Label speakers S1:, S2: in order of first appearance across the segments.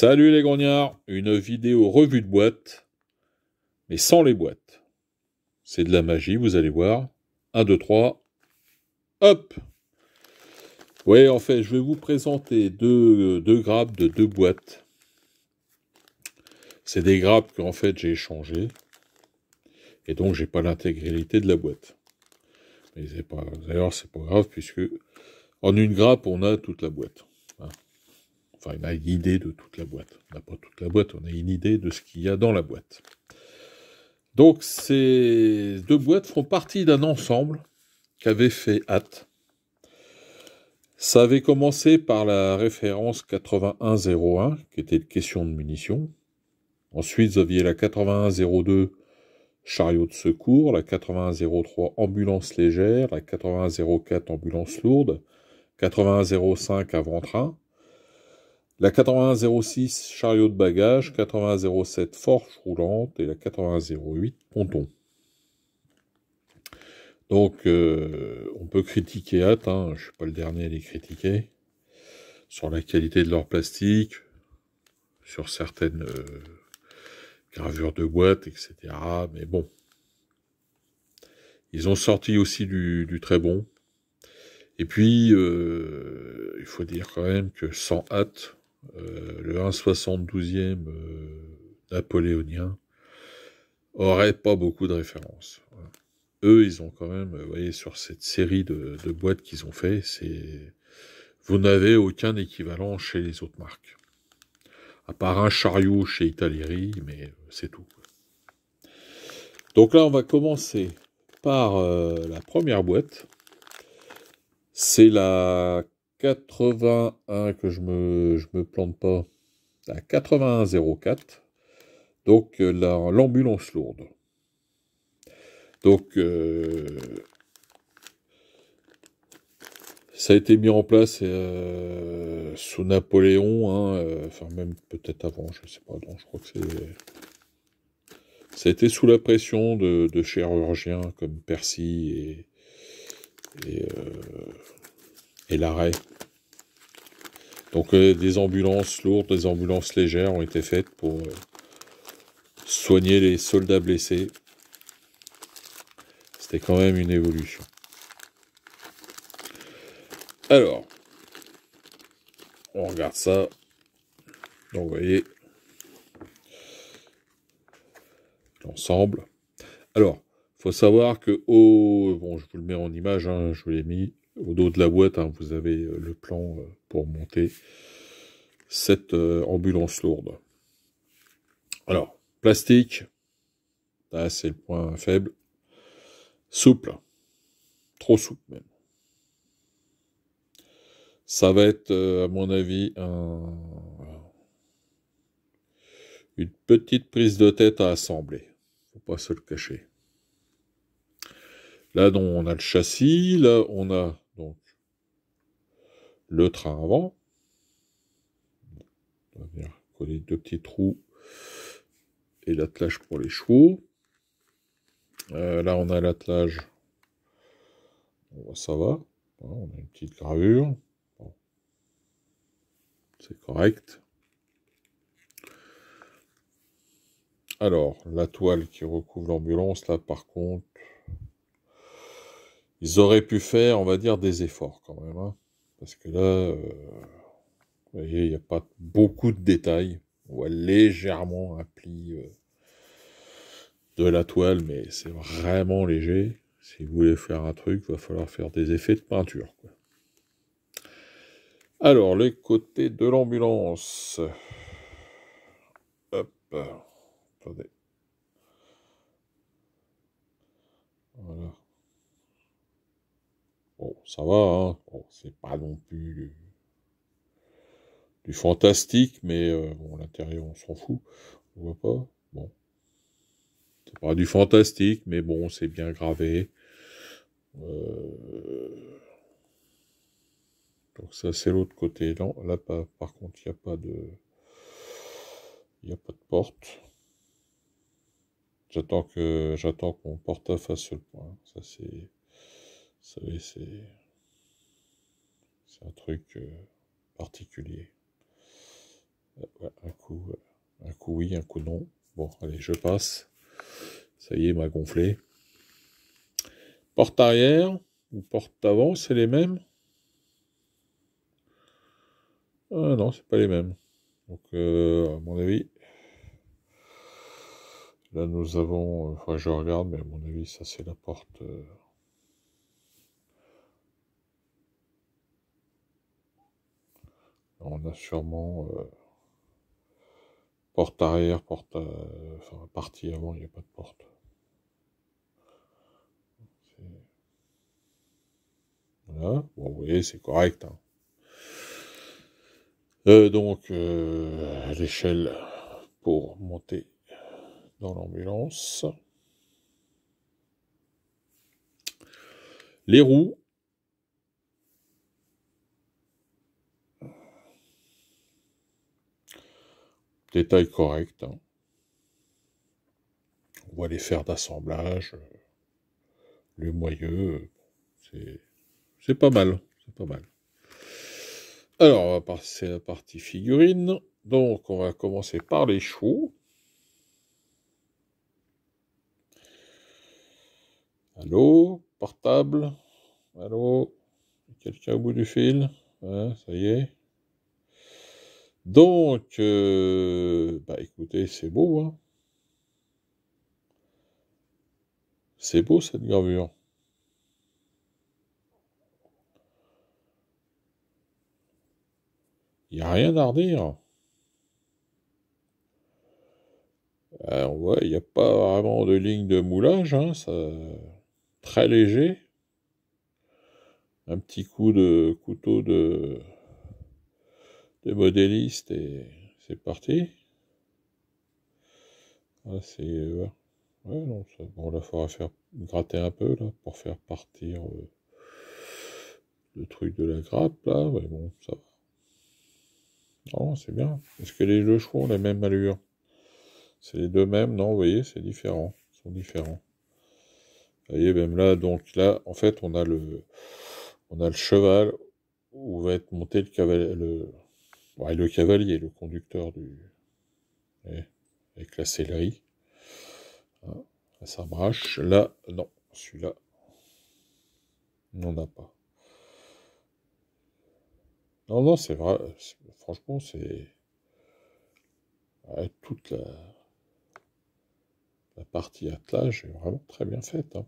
S1: Salut les grognards, une vidéo revue de boîte, mais sans les boîtes. C'est de la magie, vous allez voir. 1, 2, 3, hop! Ouais, en fait, je vais vous présenter deux grappes de deux boîtes. C'est des grappes qu'en fait j'ai échangées, et donc j'ai pas l'intégralité de la boîte. Mais c'est pas, d'ailleurs, c'est pas grave, puisque en une grappe, on a toute la boîte. Enfin, on a une idée de toute la boîte. On n'a pas toute la boîte, on a une idée de ce qu'il y a dans la boîte. Donc, ces deux boîtes font partie d'un ensemble qu'avait fait Hatt. Ça avait commencé par la référence 8101, qui était une question de munitions. Ensuite, vous aviez la 8102, chariot de secours, la 8103, ambulance légère, la 8104, ambulance lourde, 8105, avant-train, la 8106, chariot de bagages, 8107, forge roulante et la 8108, ponton. Donc, on peut critiquer Hatt, hein, je ne suis pas le dernier à les critiquer, sur la qualité de leur plastique, sur certaines gravures de boîte, etc. Mais bon, ils ont sorti aussi du très bon. Et puis, il faut dire quand même que sans Hatt, le 1/72e napoléonien aurait pas beaucoup de références. Eux, ils ont quand même, vous voyez, sur cette série de boîtes qu'ils ont fait, vous n'avez aucun équivalent chez les autres marques. À part un chariot chez Italeri, mais c'est tout. Donc là, on va commencer par la première boîte. C'est la 81, que je me plante pas, la 8104, donc l'ambulance lourde. Donc, ça a été mis en place sous Napoléon, hein, enfin même peut-être avant, je sais pas, donc je crois que ça a été sous la pression de chirurgiens comme Percy et Larrey. Donc des ambulances lourdes, des ambulances légères ont été faites pour soigner les soldats blessés. C'était quand même une évolution. Alors, on regarde ça. Donc vous voyez l'ensemble. Alors, faut savoir que bon, je vous le mets en image, hein, je vous l'ai mis au dos de la boîte, hein, vous avez le plan pour monter cette ambulance lourde. Alors, plastique, là c'est le point faible. Souple, trop souple même. Ça va être, à mon avis, une petite prise de tête à assembler. Faut pas se le cacher. Là, donc, on a le châssis. Là, on a donc le train avant. On va venir coller deux petits trous et l'attelage pour les chevaux. Là, on a l'attelage. Bon, ça va. On a une petite gravure. Bon. C'est correct. Alors, la toile qui recouvre l'ambulance, là, par contre, ils auraient pu faire, on va dire, des efforts quand même. Hein, parce que là, vous voyez, il n'y a pas beaucoup de détails. On voit légèrement un pli de la toile, mais c'est vraiment léger. Si vous voulez faire un truc, il va falloir faire des effets de peinture, quoi. Alors, les côtés de l'ambulance. Hop. Attendez. Voilà. Bon, ça va, hein. Bon, c'est pas non plus du fantastique, mais bon, l'intérieur, on s'en fout. On voit pas. Bon. C'est pas du fantastique, mais bon, c'est bien gravé. Donc ça, c'est l'autre côté. Là, par contre, il n'y a pas de... Il n'y a pas de porte. J'attends que mon portable fasse le point. Ça, c'est... Vous savez, c'est un truc particulier. Ouais, un coup oui, un coup non. Bon, allez, je passe. Ça y est, il m'a gonflé. Porte arrière ou porte avant, c'est les mêmes? Ah non, c'est pas les mêmes. Donc, à mon avis, là nous avons, enfin je regarde, mais à mon avis, ça c'est la porte. On a sûrement porte arrière, enfin partie avant, il n'y a pas de porte. Voilà, bon, vous voyez, c'est correct. Hein. Donc, l'échelle pour monter dans l'ambulance. Les roues. Détail correct. Hein. On voit les fers d'assemblage. Le moyeu. C'est pas mal. C'est pas mal. Alors, on va passer à la partie figurine. Donc, on va commencer par les chevaux. Allô? Portable? Allô? Quelqu'un au bout du fil? Hein, ça y est. Donc, bah écoutez, c'est beau, hein. C'est beau cette gravure. Il n'y a rien à redire. On voit, il n'y a pas vraiment de ligne de moulage, hein, ça, très léger. Un petit coup de couteau de modéliste et c'est parti. Ah, c'est... ouais, non, ça, bon, là, il faudra faire gratter un peu, là, pour faire partir le truc de la grappe, là, mais bon, ça va. Non, c'est bien. Est-ce que les deux chevaux ont la même allure? C'est les deux mêmes? Non, vous voyez, c'est différent. Ils sont différents. Vous voyez, même là, donc là, en fait, on a le cheval où va être monté le cavalier, ouais, le cavalier, le conducteur du, ouais, avec la sellerie. Hein, là, ça marche. Là, non, celui-là, on n'en a pas. Non, non, c'est vrai. Franchement, c'est ouais, toute la partie attelage est vraiment très bien faite. Hein.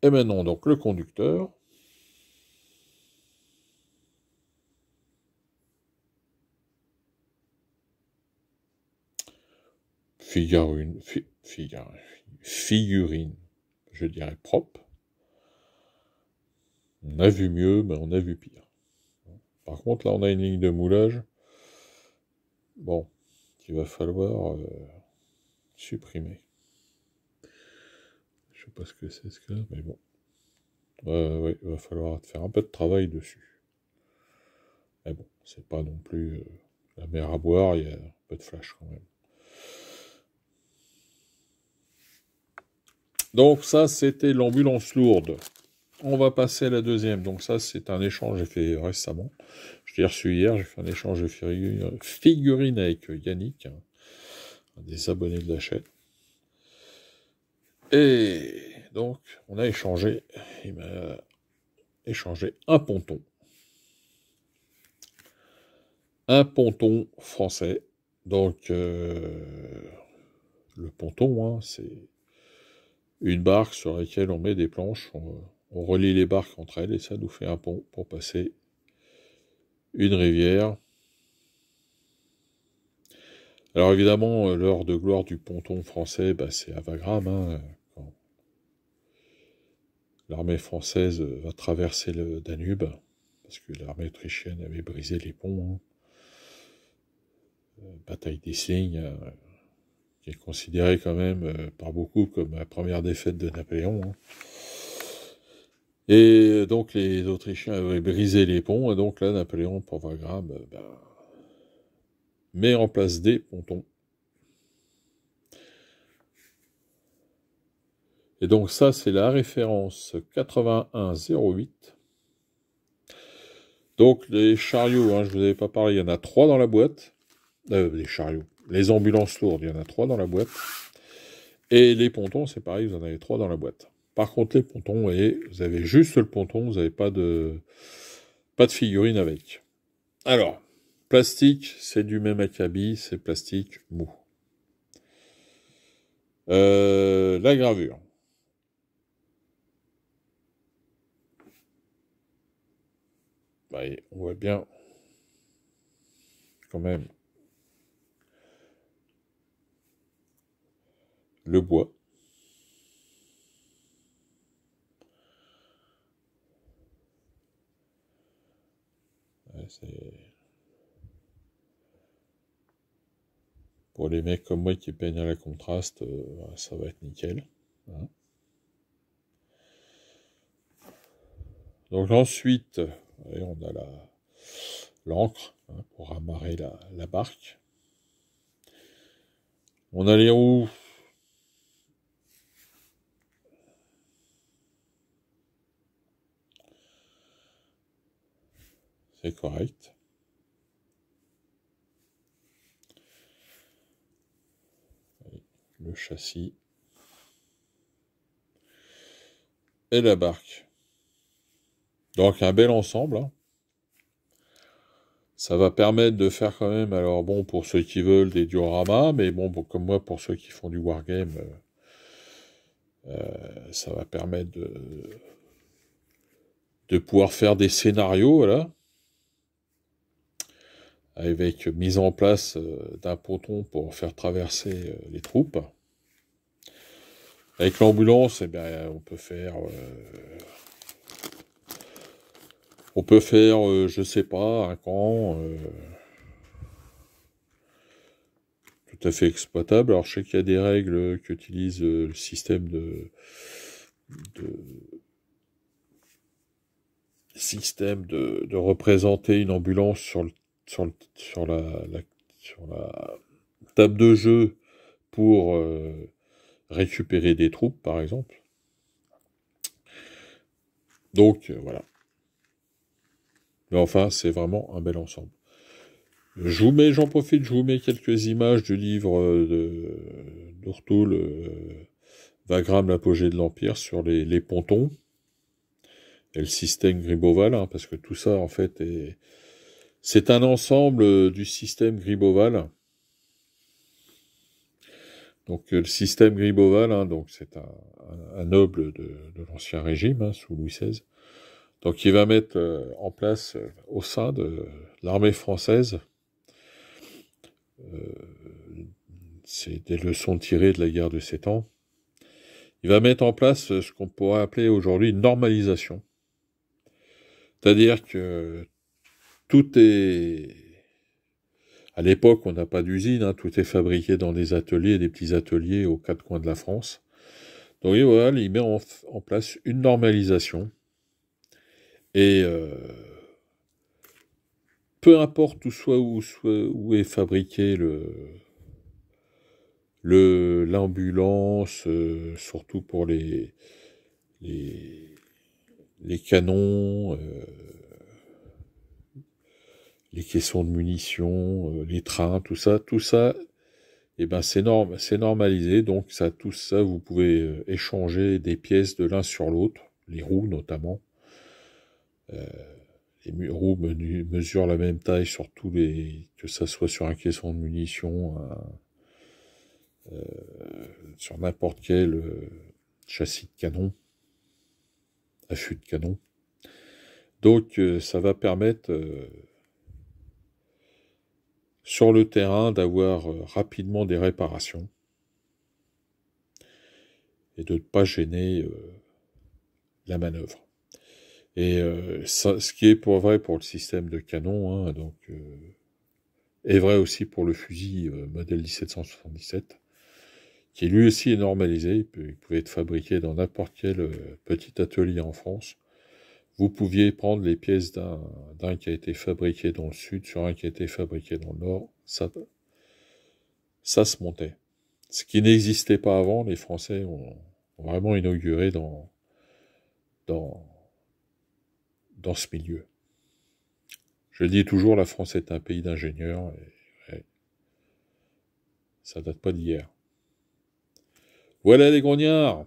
S1: Et maintenant, donc, le conducteur. Figurine, je dirais propre. On a vu mieux, mais on a vu pire. Par contre, là, on a une ligne de moulage. Bon, qu'il va falloir supprimer. Je sais pas ce que c'est ce cas, mais bon. Ouais, il va falloir faire un peu de travail dessus. Mais bon, c'est pas non plus la mer à boire, il y a un peu de flash quand même. Donc ça, c'était l'ambulance lourde. On va passer à la deuxième. Donc ça, c'est un échange que j'ai fait récemment. Je l'ai reçu hier, j'ai fait un échange de figurines avec Yannick, un des abonnés de la chaîne. Et donc, on a échangé. Il m'a échangé un ponton. Un ponton français. Donc, le ponton, hein, c'est une barque sur laquelle on met des planches. On relie les barques entre elles et ça nous fait un pont pour passer une rivière. Alors évidemment, l'heure de gloire du ponton français, bah, c'est à Wagram. Hein, quand l'armée française va traverser le Danube, parce que l'armée autrichienne avait brisé les ponts. Hein. Bataille d'Essling, qui est considérée quand même par beaucoup comme la première défaite de Napoléon. Hein. Et donc les Autrichiens avaient brisé les ponts, et donc là, Napoléon, pour Wagram, met en place des pontons. Et donc ça, c'est la référence 8108 Donc les chariots, hein, je vous avais pas parlé, il y en a 3 dans la boîte. Les chariots, les ambulances lourdes, il y en a 3 dans la boîte. Et les pontons, c'est pareil, vous en avez 3 dans la boîte. Par contre, les pontons, vous avez juste le ponton, vous n'avez pas de figurine avec. Alors, plastique, c'est du même acabit, c'est plastique mou. La gravure. On voit bien quand même le bois. Pour les mecs comme moi qui peignent à la contraste, ça va être nickel. Hein. Donc ensuite, on a l'encre hein, pour amarrer la barque. On a les roues. C'est correct. Le châssis. Et la barque. Donc un bel ensemble. Hein. Ça va permettre de faire quand même, alors bon, pour ceux qui veulent des dioramas, mais bon, comme moi, pour ceux qui font du wargame, ça va permettre de pouvoir faire des scénarios, voilà, avec mise en place d'un ponton pour faire traverser les troupes. Avec l'ambulance, eh bien, on peut faire, je sais pas, un camp tout à fait exploitable. Alors, je sais qu'il y a des règles qui utilisent le système de représenter une ambulance sur la table de jeu pour récupérer des troupes, par exemple. Donc, voilà. Mais enfin, c'est vraiment un bel ensemble. J'en profite, je vous mets quelques images du livre d'Urtul, Wagram, l'apogée de l'Empire, sur les pontons et le système Griboval, hein, parce que tout ça, en fait, c'est un ensemble du système Griboval. Donc le système Griboval, hein, donc c'est un noble de l'Ancien Régime, hein, sous Louis XVI. Donc il va mettre en place au sein de l'armée française, c'est des leçons tirées de la guerre de 7 ans, il va mettre en place ce qu'on pourrait appeler aujourd'hui une normalisation. C'est-à-dire que tout est... À l'époque, on n'a pas d'usine, hein, tout est fabriqué dans des ateliers, des petits ateliers aux 4 coins de la France. Donc voilà, il met en place une normalisation. Et peu importe où est fabriqué l'ambulance, surtout pour les canons, les caissons de munitions, les trains, tout ça, eh ben c'est normalisé. Donc tout ça, vous pouvez échanger des pièces de l'un sur l'autre, les roues notamment. Les roues mesurent la même taille sur que ça soit sur un caisson de munitions, sur n'importe quel châssis de canon, affût de canon. Donc ça va permettre sur le terrain d'avoir rapidement des réparations et de ne pas gêner la manœuvre. Et ce qui est vrai pour le système de canon, hein, donc est vrai aussi pour le fusil modèle 1777, qui lui aussi est normalisé. Il pouvait être fabriqué dans n'importe quel petit atelier en France. Vous pouviez prendre les pièces d'un qui a été fabriqué dans le sud sur un qui a été fabriqué dans le nord. Ça se montait. Ce qui n'existait pas avant, les Français ont vraiment inauguré dans ce milieu. Je le dis toujours, la France est un pays d'ingénieurs. Et ça date pas d'hier. Voilà les grognards.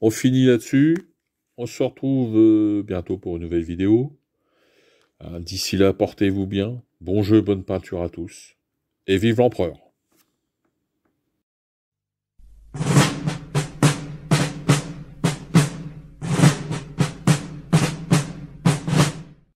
S1: On finit là-dessus. On se retrouve bientôt pour une nouvelle vidéo. D'ici là, portez-vous bien. Bon jeu, bonne peinture à tous. Et vive l'empereur!